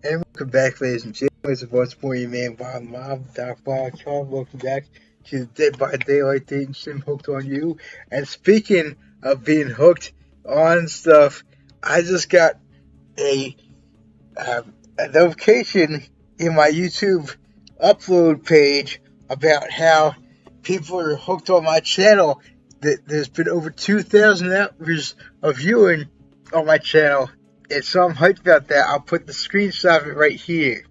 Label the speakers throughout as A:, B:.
A: And welcome back, ladies and gentlemen. It's about Sporty Man, Bob Mom, Doc Bob, Charles. Welcome back to the Dead by Daylight dating sim hooked on you. And speaking of being hooked on stuff, I just got a, a notification in my YouTube upload page about how people are hooked on my channel. There's been over 2,000 hours of viewing on my channel. And so I'm hyped about that. I'll put the screenshot of it right here.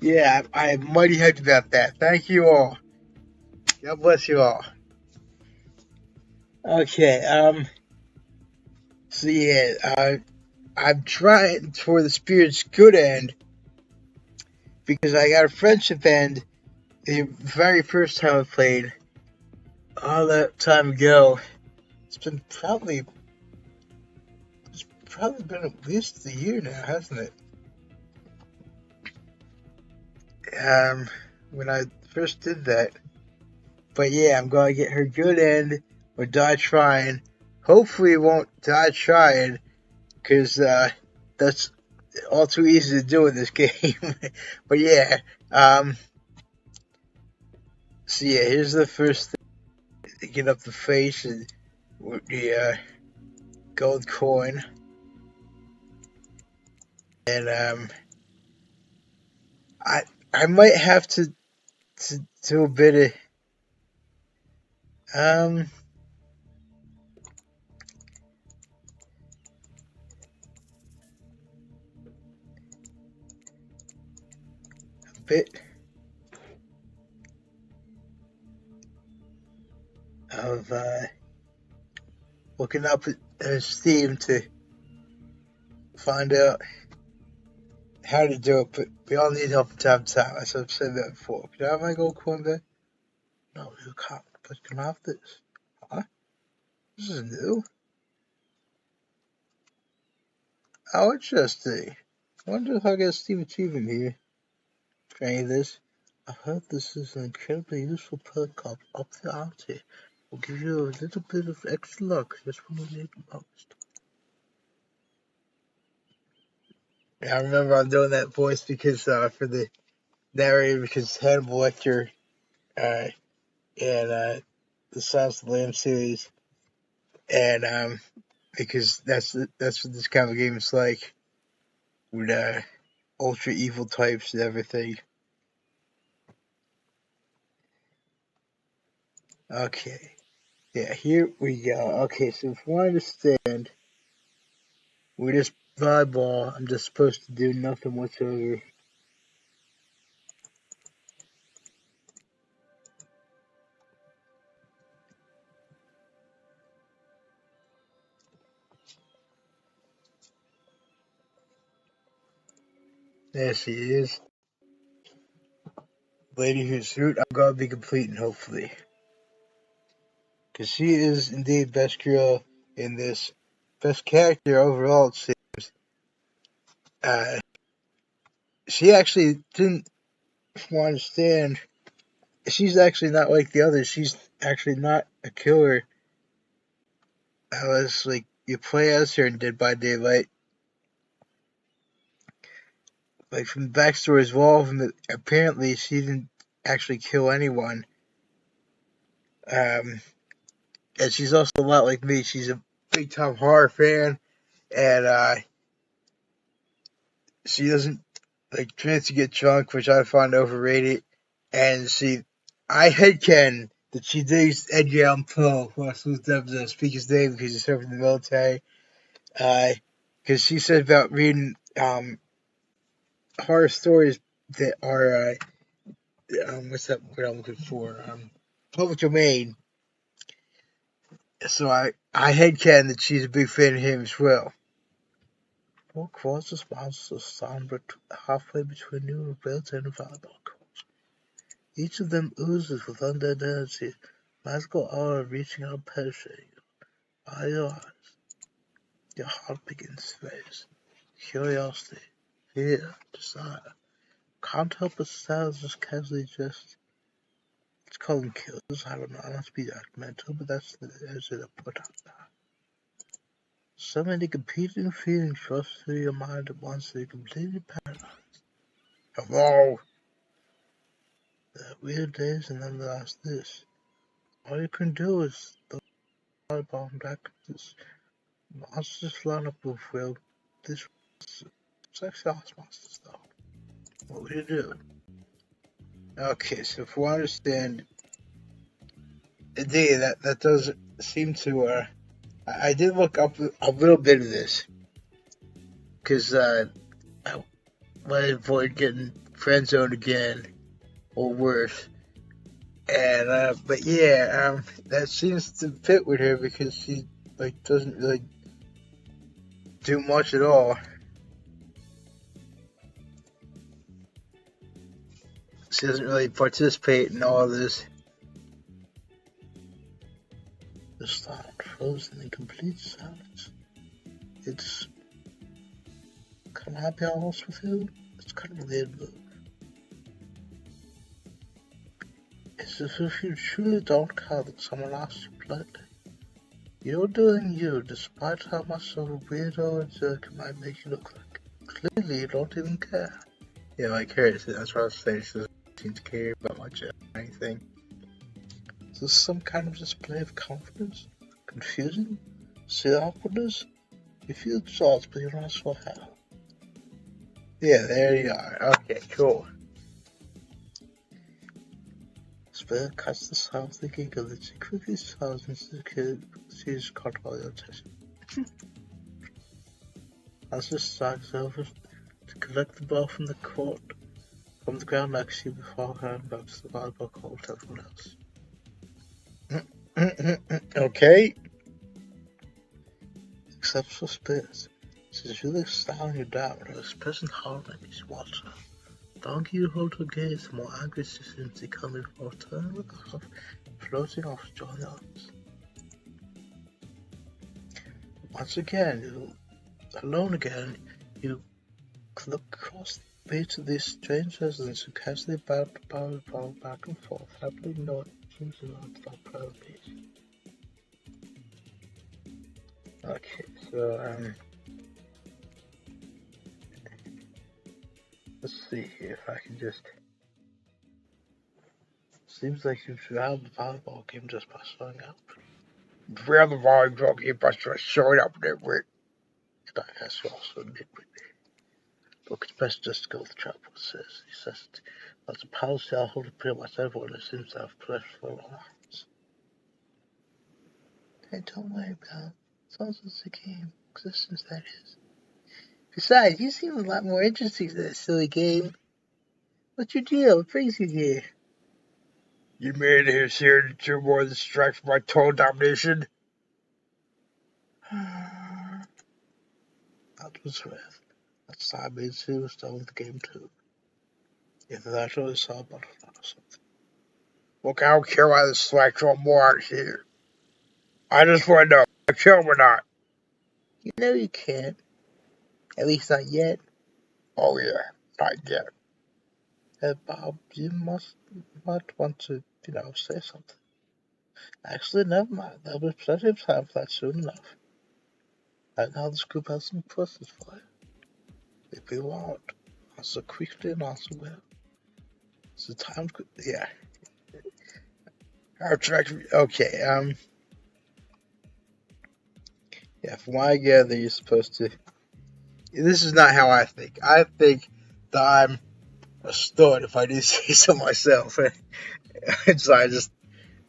A: Yeah, I am mighty hyped about that. Thank you all. God bless you all. Okay, so yeah, I'm trying for the spirit's good end because I got a friendship end the very first time I played all that time ago. It's probably been at least a year now, hasn't it? When I first did that. But yeah, I'm gonna get her good end or die trying. Hopefully, it won't die trying, because that's all too easy to do in this game. But yeah, so yeah, here's the first thing to get up the face and with the gold coin, and I I might have to do a bit of a bit of looking up at Steam to find out how to do it, but we all need help from time to time. As I've said that before. Can I have my gold coin back? No, you can't. But can I have this? Huh? This is new. How interesting. I wonder if I get a Steam achievement here for any of this. I heard this is an incredibly useful perk called Up the Ante. Will give you a little bit of extra luck just when you need it most. Yeah, I remember I'm doing that voice because for the narrator, because Hannibal Lecter uh, and the Silence of the Lambs series, and because that's what this kind of game is like with ultra evil types and everything. Okay, yeah, here we go. Okay, so if I understand, with this volleyball, I'm just supposed to do nothing whatsoever. There she is, lady whose route I'm gonna be completing, hopefully, because she is indeed best girl in this, best character overall. It seems. Uh, she actually didn't understand. She's actually not like the others. She's actually not a killer. I was like, you play as her in Dead by Daylight. Like, from the backstory as well, apparently she didn't actually kill anyone. Um, and she's also a lot like me. She's a big time horror fan, and she doesn't like drink to get drunk, which I find overrated. And I headcanon that she digs Edgar Allan Poe, who I supposed to speak his name because he served in the military. Because she said about reading horror stories that are what's that word I'm looking for? Public domain. So I headcanon that she's a big fan of him as well. What causes monsters somber halfway between new builds and volleyball courts? Each of them oozes with undead energy, magical aura reaching out, penetrating you. By your eyes, your heart begins to race. Curiosity, fear, desire. Can't help but stare just casually dressed Let's call them kills. I don't know. I must be judgmental, but that's the it I put out there. So many competing feelings rush through your mind at once that you're completely paralyzed. Hello. There are weird days, and then there's this. All you can do is the volleyball back this monsters flying up with well this sexy ass monsters though. What would you do? Okay, so if we understand indeed that does seem to I did look up a little bit of this because I want to avoid getting friend zoned again or worse. And but yeah, that seems to fit with her because she like doesn't really do much at all. She doesn't really participate in all this. The start frozen in complete silence. It's can I be honest with you? It's kind of weird, but it's as if you truly don't care that someone asks you politely. You're doing you, despite how much of a weirdo and jerk it might make you look like. Clearly, you don't even care. Yeah, like her, that's what I was saying. She doesn't seem to care about much or anything. Is this some kind of display of confidence? Confusion? See awkwardness? You feel jaws, but you're not sure how. Yeah, there you are. Okay, cool. Spare cuts the sound of the giggle that she quickly smiles into the kid. She's caught all your attention. As she strides over to collect the ball from the court, from the ground next to you before her and back to the volleyball court with everyone else. Okay. Except for Spears. She's really staring you down, her expression hard like she wants her. Donkey you hold her gaze, the more angry she seems to come before turning with off, floating off to join the others. Once again, you're alone again, you look across the way to these strange residents who casually bow back and forth, happily ignoring things around that private page. Okay, so, let's see here if I can just. Seems like you've drowned the volleyball game just by showing up. Drowned the volleyball game by just showing up, nitwit. I guess you also nitwit. Look, it's best just to go with the trouble, says. He says that's a policy I'll hold to pretty much everyone who seems to have pleasure for allowance. Hey, don't worry about it. It's all just a game. Existence, that is. Besides, you seem a lot more interesting than that silly game. What's your deal? What brings you here? You made it here to do more than strike for my total domination? That was wrath. That side made she was done with the game too. Either that or they saw a butterfly or something. Look, I don't care why the slacks are more out here. I just want to know, I kill him or not. You know you can't. At least not yet. Oh yeah, not yet. Bob, you might want to, say something. Actually, never mind. There'll be plenty of time for that soon enough. Right now, this group has some questions for you. If you want, answer quickly and answer well. So time, yeah. Okay, yeah, from what I gather, you're supposed to. This is not how I think. I think that I'm a stud, if I do say so myself. It's like just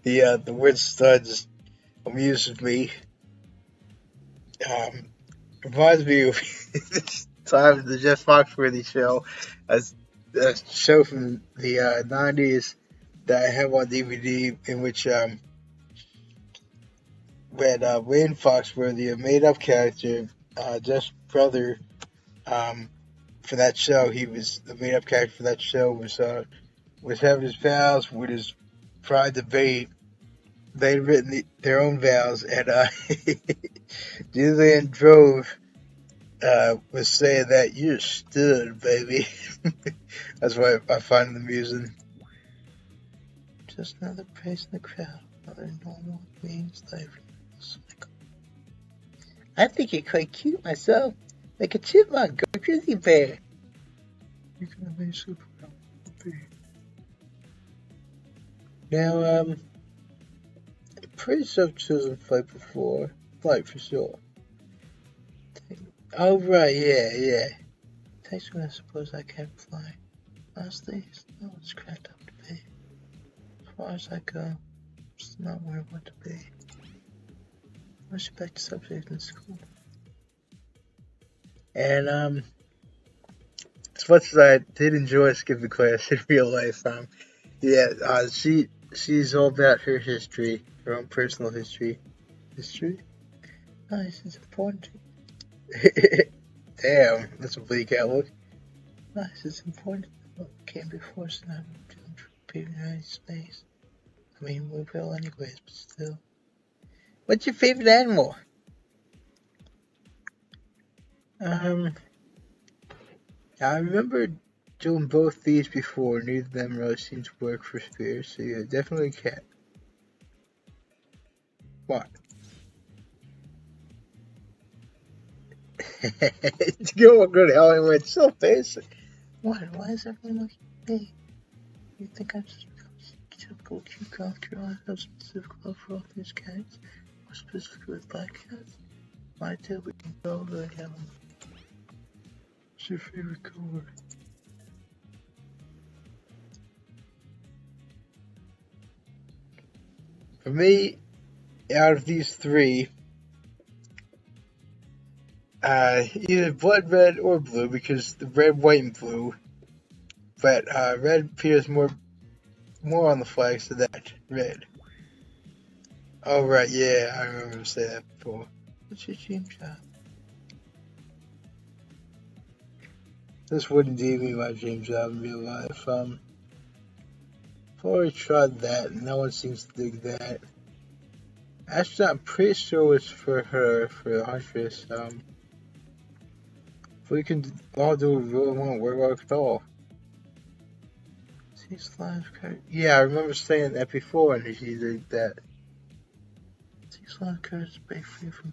A: the word stud just amuses me. Reminds me of this time the Jeff Foxworthy show, a show from the 90s that I have on DVD, in which when Wayne Foxworthy, a made-up character, Jeff's brother, for that show, he was the made-up character for that show was having his vows with his bride to be. They'd written their own vows, and Julian Drove was saying that you stood, baby. That's why I find it amusing. Just another praise in the crowd. Another normal means life cycle. I think you're quite cute myself. Like a chipmunk or a grizzly bear. You can be super happy. Now, pretty sure I've chosen flight before. Flight for sure. Oh, right, yeah. Technically, I suppose I can't fly. Honestly, it's not what's cracked up to be. As far as I go, it's not where I want to be. Let's get back to subject in school. And, as much as I did enjoy skipping class in real life, she's all about her history, her own personal history. History? Nice, it's important. Damn, that's a bleak outlook. Nice, it's important. What came before us and I'm doing for United States. I mean, we will anyways, but still. What's your favorite animal? I remember doing both these before. Neither of them really seemed to work for Spears, so yeah, definitely cat. What? Go good Hollywood, it's so basic. What? Why is everyone looking at me? You think I'm just a typical cute culture? I have specific love for all these cats, more specifically with black cats. My tail we can go over and have them. What's your favorite color? For me, out of these three, either blood red or blue, because the red, white, and blue. But red appears more on the flags than that. Red. Oh right, yeah, I remember saying that before. What's your dream job? This would indeed be my dream job in real life. I've already tried that, and no one seems to dig that. Actually, I'm pretty sure it's for her, for the huntress. If we can all do it, really won't work at all. Yeah, I remember saying that before, and she did that. These live cards break free from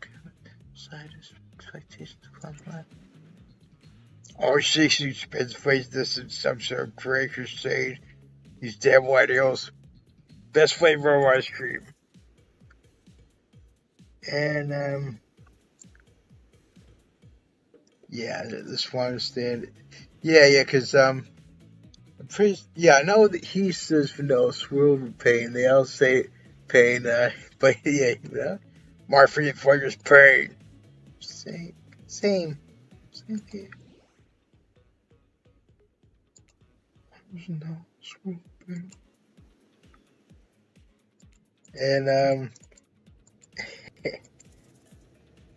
A: outsiders' expectations to climb life. All 60 spends face this in some sort of great crusade. These damn white ales. Best flavor of ice cream. And, yeah, this one stand. Yeah, because, I'm pretty, yeah, I know that he says vanilla swirl with pain. They all say pain, but yeah, you know, my favorite flavor's pain. Same here. No, swirl with pain. And,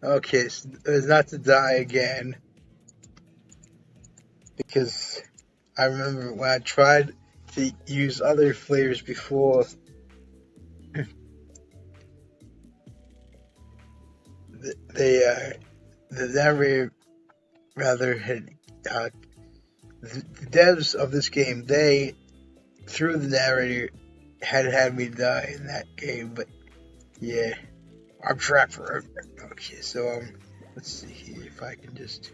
A: okay, so not to die again. Because I remember when I tried to use other flavors before, the narrator rather had, the devs of this game, they, through the narrator, had me die in that game, but yeah, I'm trapped forever. Okay, so, let's see here if I can just...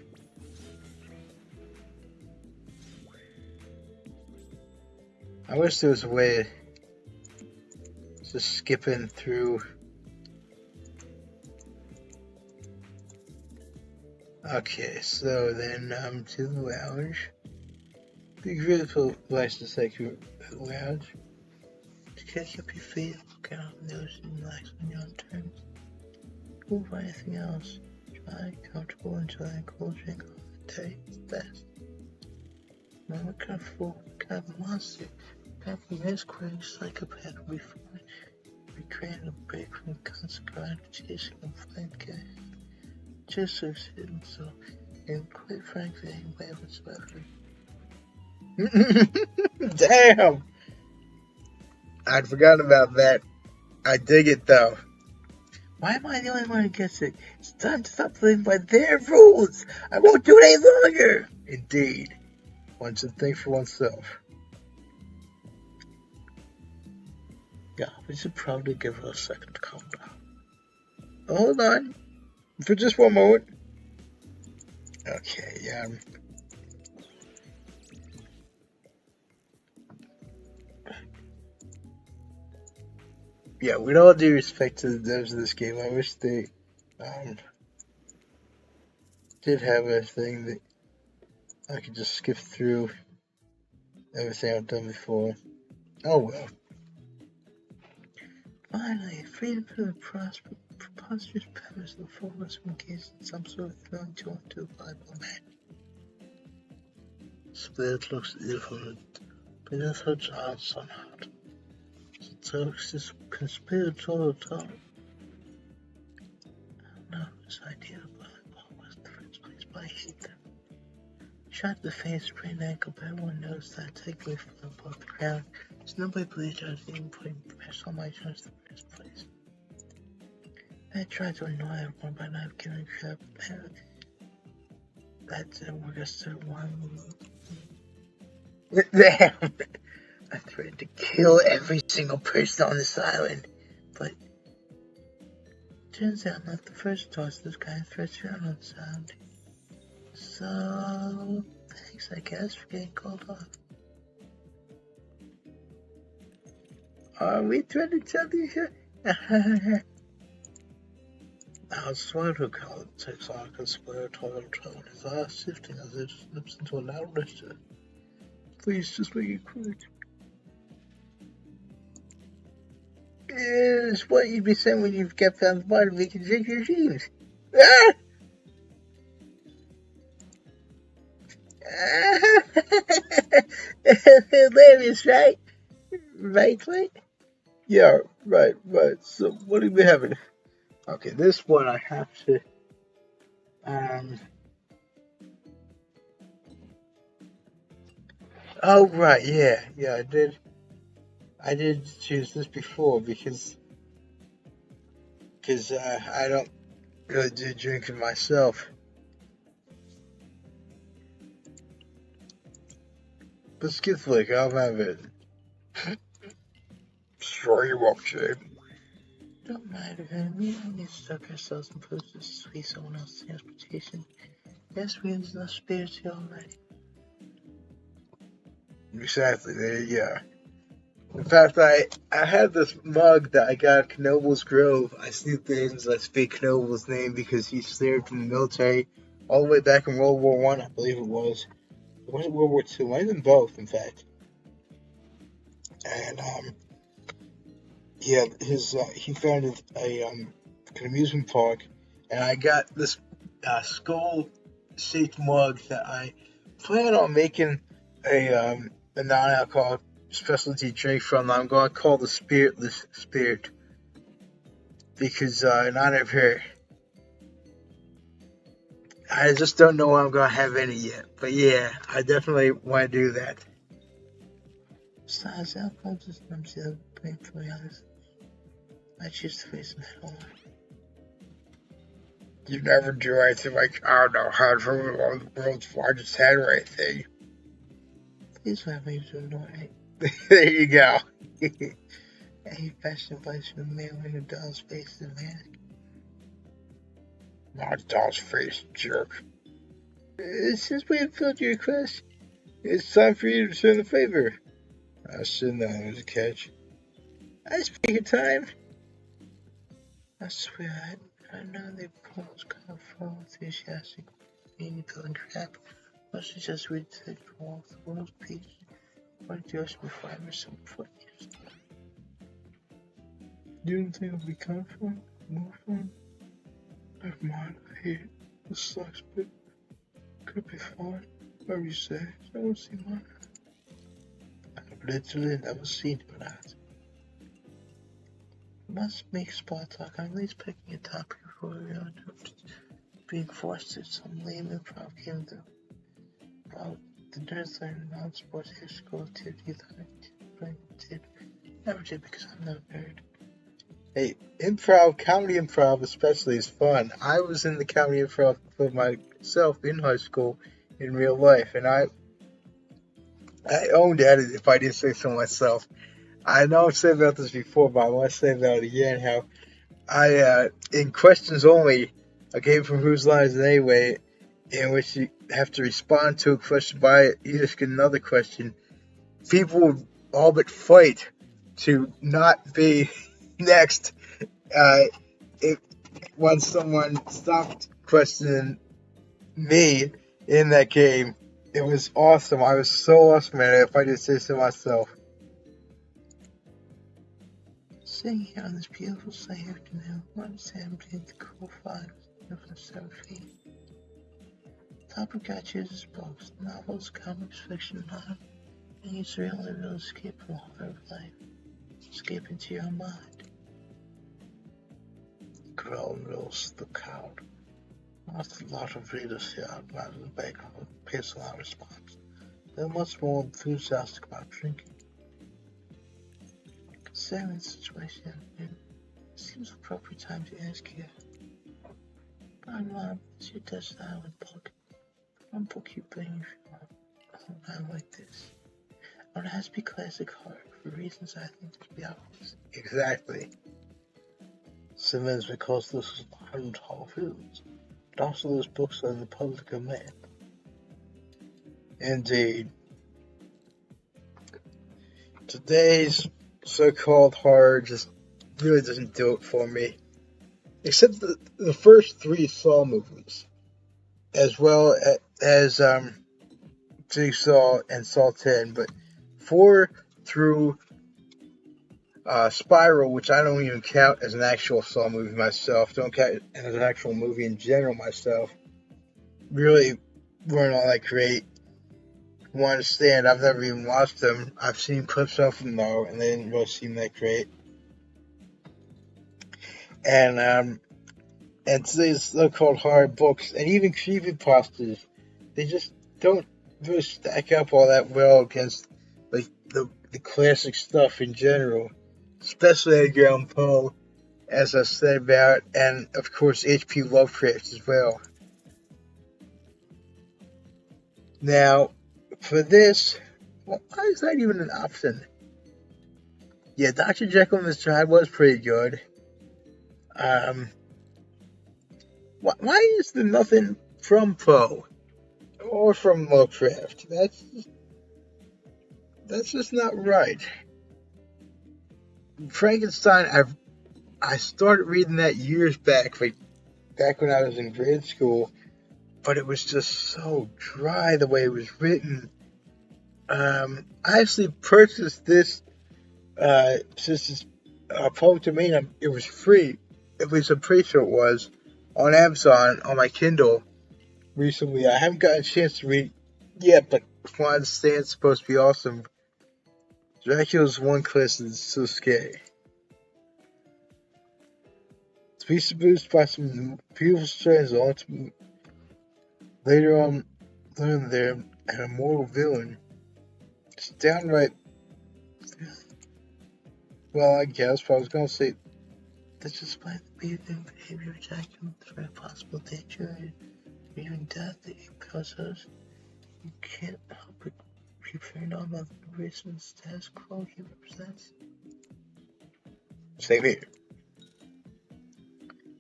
A: I wish there was a way of just skipping through. Okay, so then, to the lounge. Be grateful license like your lounge. To catch up your feet, look out the ocean, and relax on your own terms. Move by anything else. Try, comfortable, enjoying a cold drink on the day. It's best. Now, what kind of fool, what kind of monster, what kind of misquery psychopath will be fine? We created a break from the constant grind of chasing and flying cat. Just succeeded, so, and quite frankly, any way whatsoever. Damn! I'd forgotten about that. I dig it though. Why am I the only one who gets it? It's time to stop playing by their rules. I won't do it any longer. Indeed. One should think for oneself. Yeah, we should probably give her a second to calm down. Hold on. For just one moment. Okay, yeah. Yeah, with all due respect to the devs of this game, I wish they did have a thing that I could just skip through everything I've done before. Oh well. Finally, freedom from the preposterous premise of the four of us engaged in some sort of thrilling tour to a Bible man. Spirit looks evil, beneath her giant sun hat. She takes this conspiratorial tone. I don't know this idea of Bible was the first place, but I hate them. Shot the face, sprained ankle, but everyone knows that taking me from above the ground. So nobody believes I was even putting pressure on my chance in the first place. I tried to annoy everyone by not giving crap. That didn't work. I still one. Damn! I threatened to kill every single person on this island, but turns out I'm not the first toss this kind of threats around on sound. So, thanks, I guess, for getting called off. Are we trying to tell you here? Now, swear to God, takes on a conspiratorial tone. His eyes shifting as it slips into a loud whisper. Please, just make it quick. It's what you'd be saying when you've kept on the bottom of can drink your dreams. Ah! Hilarious, right? Right, Clint? Yeah, right. So, what are we having? Okay, this one I have to, oh, right, yeah, I did choose this before because I don't really do drinking myself. But skip flick, I'll have it. Sure you won't, Jade. Don't mind her. We don't need to stuck ourselves in places to sweep someone else's transportation. Yes, we have enough spirits here already. Exactly, there you go. In fact, I had this mug that I got at Knoble's Grove. I sneaked in as I speak Knoble's name because he served in the military all the way back in World War I believe it was. It wasn't World War II, might have been both, in fact. And, yeah, he founded an amusement park, and I got this skull-shaped mug that I plan on making a non-alcoholic specialty drink from. I'm going to call the Spiritless Spirit because in honor of her. I just don't know what I'm going to have in it yet, but yeah, I definitely want to do that. Besides, alcohol just numbs the other pain for the others. I choose to face them head on. You never do anything like, I don't know, how to run the world's largest head or anything. Please let me to annoy. There you go. Any fashion advice from a man wearing a doll's face and a mask? Not a doll's face, jerk. Since we have filled your request, it's time for you to return the favor. I should know there was a catch. I speak of time. I swear, I know they promise come from enthusiastic, meaning feeling crap. Mostly just read the walk the world's peace. What do you before I miss some foot? You don't think I'll be coming from? Move on? Never mind, I hate it. This sucks, but could be fine. Whatever you say, I won't see mine. I've literally never seen it without. Must make spot talk. I'm at least picking a topic before we go into being forced to some lame improv game about the nerds learning non-sports physical activity that I did. Never did because I'm not a nerd. Hey, comedy improv especially is fun. I was in the comedy improv for myself in high school in real life, and I owned at it if I didn't say so myself. I know I've said about this before, but I want to say about it again. How in questions only, a game from Whose Line Is It Anyway, in which you have to respond to a question by asking another question, people would all but fight to not be next. Uh, it, once someone stopped questioning me in that game, it was awesome. I was so awesome at it, if I just say so myself. Sitting here on this beautiful Sunday afternoon, one Sam did the cool fire of the 7 feet. Topic I choose is books, novels, comics, fiction, non, and it's the only real escape from horror of life. Escape into your mind. Grown rules the crowd. Not a lot of readers here outside of the background pays a lot of response. They're much more enthusiastic about drinking. Considering the situation, it seems appropriate time to ask you. Brian Mom, is your desert island book? One book you bring if you want a whole time like this. Or it has to be classic horror for reasons I think to be obvious. Exactly. Simmons because this is modern tall foods, but also those books are in the public domain. Indeed. Today's so-called horror just really doesn't do it for me. Except the first 3 Saw movies, as well as Jigsaw and Saw 10, but 4 through Spiral, which I don't even count as an actual Saw movie myself, don't count it as an actual movie in general myself, really weren't all that great. From what I understand, I've never even watched them. I've seen clips of them though, and they didn't really seem that great. And today's so-called horror books, and even creepypastas, they just don't really stack up all that well against like the classic stuff in general, especially Edgar Allan Poe, as I said about, and of course H.P. Lovecraft as well. Now, for this, well, why is that even an option? Yeah, Dr. Jekyll and Mr. Hyde was pretty good. Why is there nothing from Poe or from Lovecraft? That's just not right. Frankenstein, I started reading that years back, like back when I was in grade school, but it was just so dry the way it was written. I actually purchased this since it's public domain. It was free. At least I'm pretty sure it was on Amazon on my Kindle recently. I haven't gotten a chance to read it yet, but from what I understand, it's supposed to be awesome. Dracula's one class is so scary. To be seduced by some beautiful stories, ultimately later on learn they're an immortal villain. It's downright. Well, I guess, but I was gonna say that despite the behavior of Dracula, the very possible danger or even death that he causes, you can't help but be turned on by the recent status quo he represents. Same here.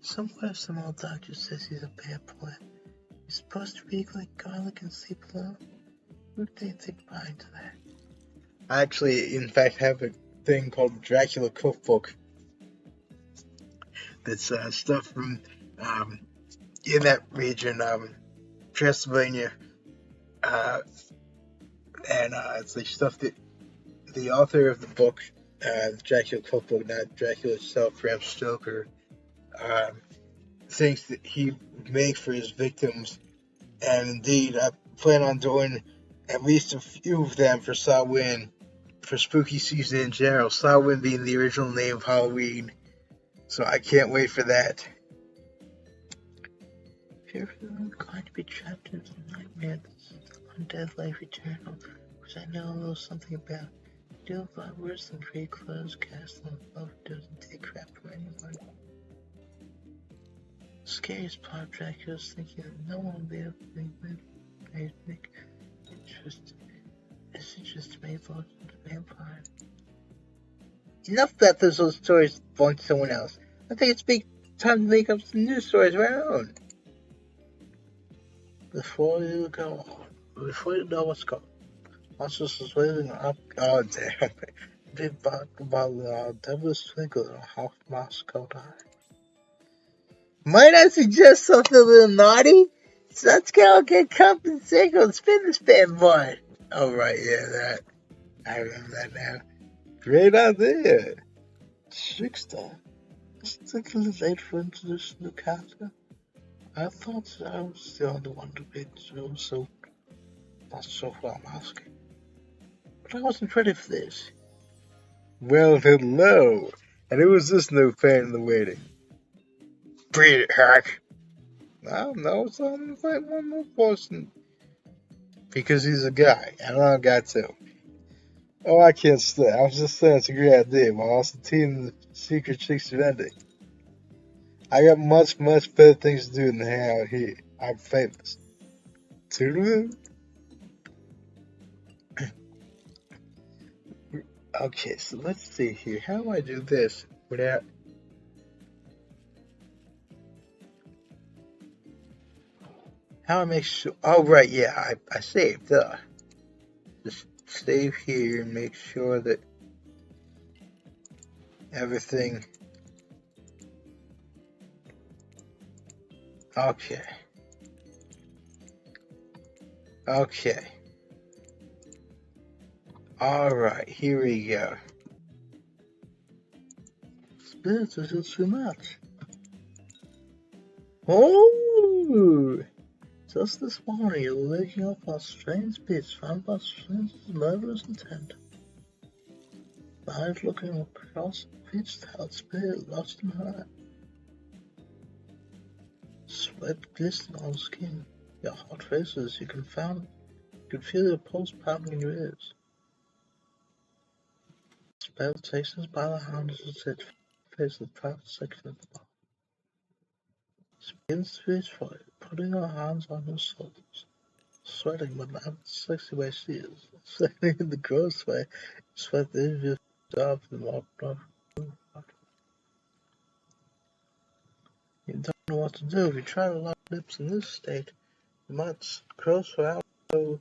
A: Somewhere some old doctor says he's a bad boy. He's supposed to be like garlic and sleep alone. Who do they think behind that? I actually, in fact, have a thing called Dracula Cookbook. That's stuff from in that region, Transylvania, and it's like stuff that the author of the book, the Dracula Cookbook, not Dracula itself, Bram Stoker, thinks that he would make for his victims, and indeed, I plan on doing at least a few of them for Samhain, for spooky season in general, Samhain being the original name of Halloween, so I can't wait for that. If you're going to be trapped into a nightmare that's undead life eternal, which I know a little something about, do a lot worse than great clothes cast on love doesn't take crap from anyone. The scariest part of Dracula is thinking that no one will be able to make interest may lost in the vampire. enough about those old stories belong to someone else. I think it's time to make up some new stories of our own. Before you know what's going on, monsters was waving up. Oh, damn. Big about devil's twinkle in a half mask coat eye. Might I suggest something a little naughty? So let's go get compensated and spin the spin board. Oh, right, yeah, that. I remember that now. Great idea. Trickster. It's a little late for introducing the character. I thought I was the only one to be through, so that's so what I'm asking. But I wasn't ready for this. Well, hello. And who is this new fan in the waiting? Beat it, Hack. I don't know, so I'm gonna fight one more person. Because he's a guy, and I'm a guy too. Oh, I can't stay. I was just saying it's a great idea, but I also team the secret chicks ending. I got much, much better things to do than hang out here. I'm famous. Toodaloo. Okay, so let's see here. How do I do this without... How do I make sure... Oh, right, yeah, I saved. Just save here and make sure that everything... Okay. Okay. Alright, here we go. Spirits is just too much. Oh! Just this morning, you were waking up on strange beats found by strange murderous intent. Eyes looking across the pitched out spirit lost in her eye. Sweat glistening on skin. Your heart races. You can feel your pulse pounding in your ears. Spell takes us by the hand as it sits face the private section of the bar. Begins to reach for it, putting her hands on her shoulders. Sweating, but not the sexy way she is. Sweating in the gross way. Sweat the envious job and walked off. You don't know what to do. If you try to lock lips in this state, you might cross her out so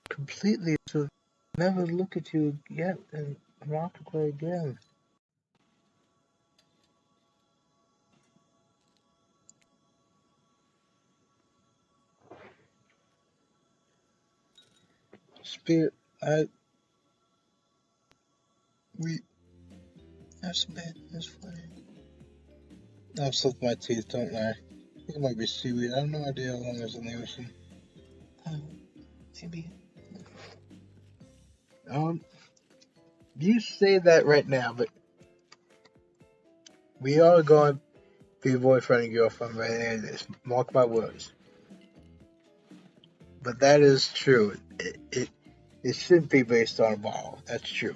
A: completely to never look at you again and walk away again. Spirit, we have some bad news for you. I've slipped my teeth, don't I? I think it might be seaweed. I have no idea how long it's in the ocean. Maybe. You say that right now, but we are going to be boyfriend and girlfriend right there. This. Mark my words. But that is true. It shouldn't be based on a bottle. That's true.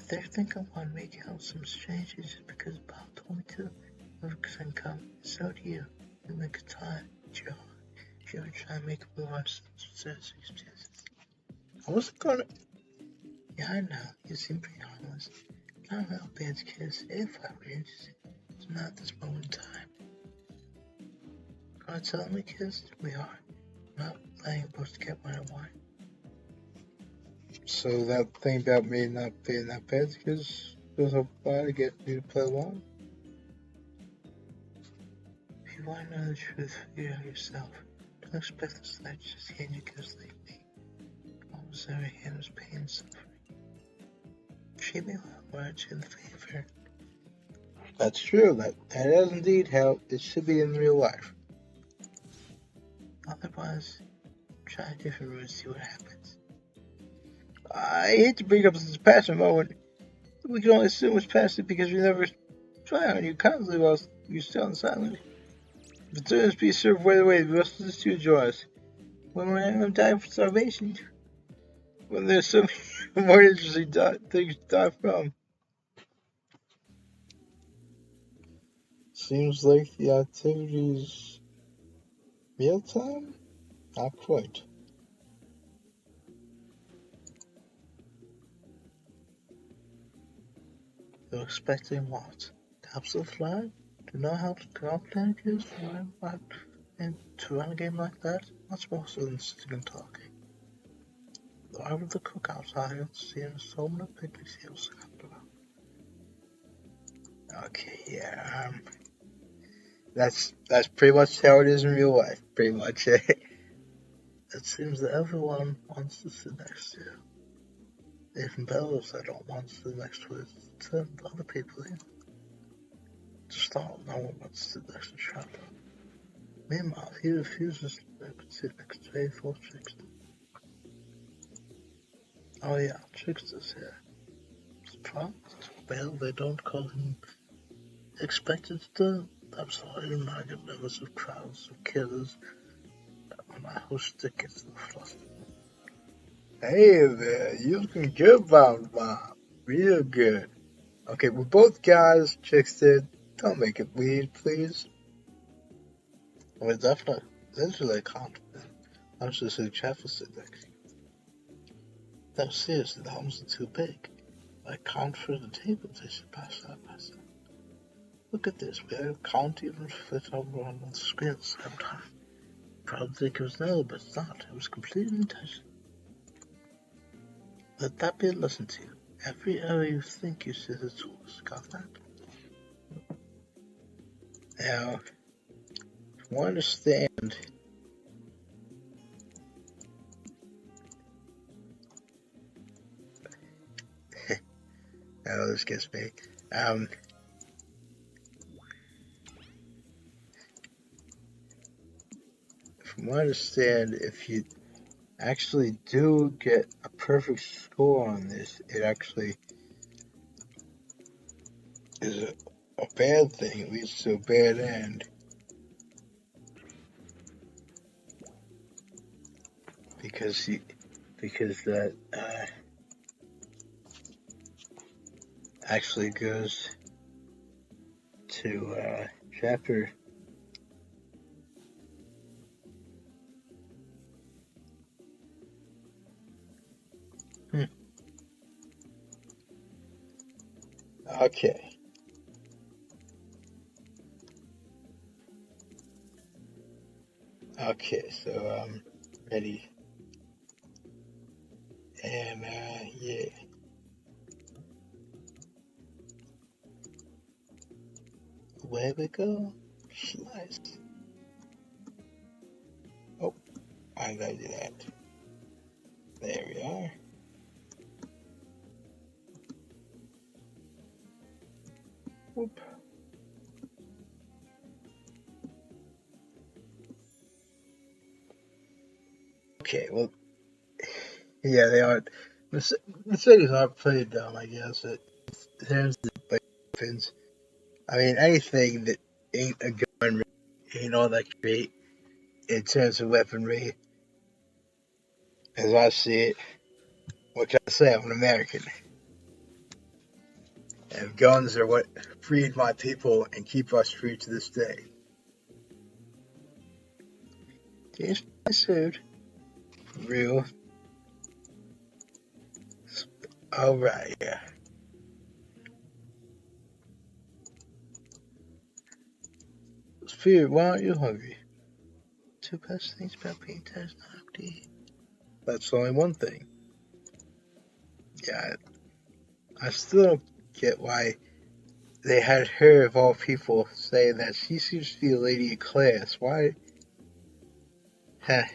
A: They think I want to make out with some strangers just because Bob told me to. Never can come. So do you. You make a time. It's your heart. If you ever try to make a move on success, I wasn't gonna. Yeah, I know. You seem pretty harmless. I don't know, Ben's kiss. If I were interested, it's not this moment in time. God telling me kiss? We are. I'm not letting both get what I want. So that thing about me not being that bad because there's a bar to get me to play along? If you want to know the truth, figure it out yourself. Don't expect this life to just hand you gifts like me. Almost every hand was pain and suffering. Treat me well, why aren't you in the favor? That's true. That is indeed how it should be in real life. Otherwise, try a different route and see what happens. I hate to bring up this passion moment. We can only assume it's passionate because we never try on you constantly while you're still silent. But turns be served right away, the rest of the two joys. When we're dying for starvation, when there's so many more interesting things to die from. Seems like the activity's mealtime? Not quite.
B: You're expecting what? Capsule flag? To know how to calculate is and to run a game like that? Much more so than sitting and talking. Why would the cookouts I haven't seen so many picnics he was talking about?
A: Okay, yeah, that's pretty much how it is in real life, pretty much.
B: It seems that everyone wants to sit next to you. Even those that don't want to sit next to it turn other people in. To start, no one wants to sit next to Trapper. Meanwhile, he refuses to sit next to A4 Trickster. Oh yeah, Trickster's here. Surprised? Well, they don't call him expected to. I'm sorry, I get nervous with crowds of killers when my host gets the fluster.
A: Hey there, you looking good, Mom. Real good. Okay, we're both guys, Trickster. Don't make it weird, please.
B: Well, definitely, I can't. I'm just who Trapper sit next to. No, seriously, the homes are too big. I count through the tables, they should pass that. Look at this, we can't even fit over on the screen at the same time. Proud to think it was no, but it's not. It was completely intentional. Let that be a lesson to you. Every area you think you see the tools, got that?
A: Now, from what I understand, oh, this gets me. From what I understand, if you actually do get a perfect score on this, it actually is a bad thing. It leads to a bad end. Because that actually goes to chapter. Okay. Okay, so ready. And yeah.
B: Where we go? Slice.
A: Oh, I gotta do that. There we are. Whoop. Okay, well, yeah, they are. Mercedes are pretty dumb, I guess. In terms of like weapons, I mean, anything that ain't a gun ain't all that great in terms of weaponry, as I see it. What can I say? I'm an American. And guns are what freed my people and keep us free to this day. Taste my suit. Real. Alright, yeah. Spirit, why aren't you hungry?
B: Two best things about being Ted's not to eat.
A: That's only one thing. Yeah, I still don't get why they had her, of all people, say that she seems to be a lady of class. Why? Heh.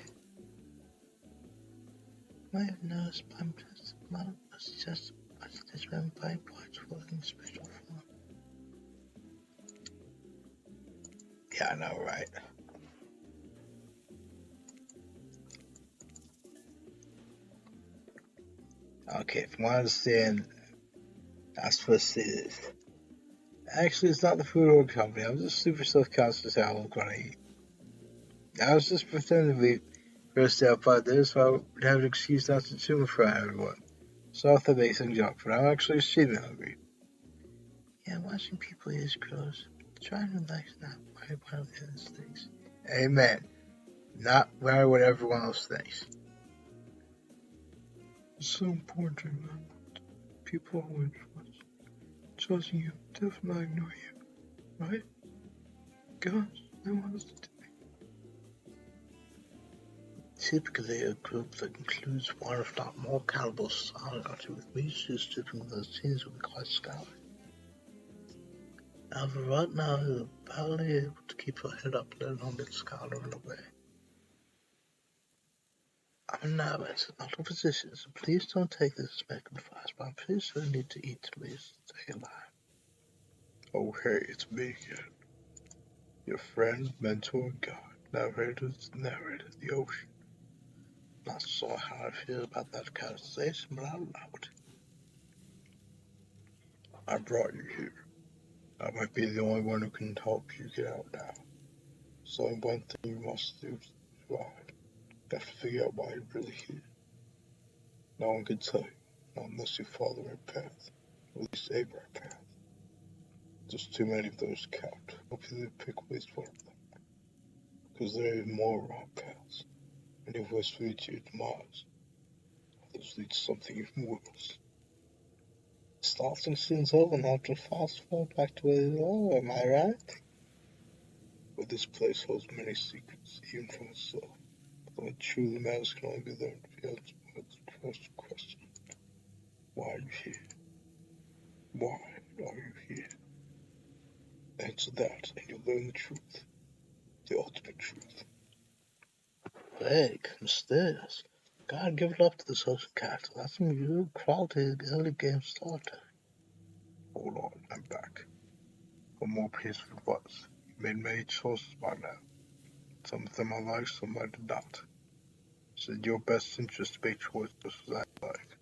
B: Might have noticed, but I'm just, mom was just when by parts working special form.
A: Yeah, I know, right? Okay, from what I understand, I'm supposed to say this. Actually, it's not the food or company. I'm just super self-conscious how I look when I eat. I was just pretending to be grossed out by this, so I would have an excuse not to chew in front of everyone. So I thought they some joke, but I'm actually extremely hungry.
B: Yeah, watching people eat is gross. Try and relax, not worry about other things.
A: Amen. Not worry what everyone else thinks.
B: It's so important to remember. People always watch.
A: trusting you, definitely ignore you, right? Gosh, no one else to do.
B: Typically, a group that includes one if not more cannibals solidarity with me stripping those teams would be quite scary. However, right now, we're barely able to keep her head up, let alone get Skylar run away. I'm nervous, not in position, so please don't take this as medical advice, but I'm pretty sure I need to eat to stay alive.
A: Oh, hey, it's me again. Your friend, mentor, and guide. Narrator of the ocean.
B: Not sure how I feel about that characterization, but I'll allow it.
A: I brought you here. I might be the only one who can help you get out now. So one thing you must do is survive. You have to figure out why you're really here. No one can tell you, not unless you follow the right path. At least a right path. There's too many of those to count. Hopefully they pick at least one of them. Because there are even more wrong paths. Many of which lead to your demise. Others lead to something even worse.
B: Starting seems over and have to fast forward back to where you are, am I right?
A: But this place holds many secrets, even from itself. But what truly matters can only be learned if you answer the first question. Why are you here? Why are you here? Answer that, and you'll learn the truth. The ultimate truth.
B: Vague, mysterious. Gotta give it up to the social character. That's some real quality early game starter.
A: Hold on, I'm back. For more piece of advice. You made many choices by now. Some of them I like, some I did not. It's in your best interest to make choices as I like.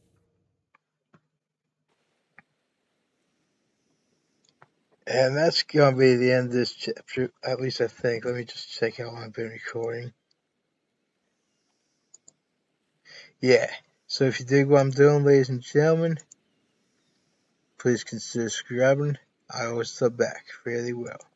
A: And that's gonna be the end of this chapter, at least I think. Let me just check how long I've been recording. Yeah, so if you dig what I'm doing, ladies and gentlemen, please consider subscribing. I always sub back fairly well.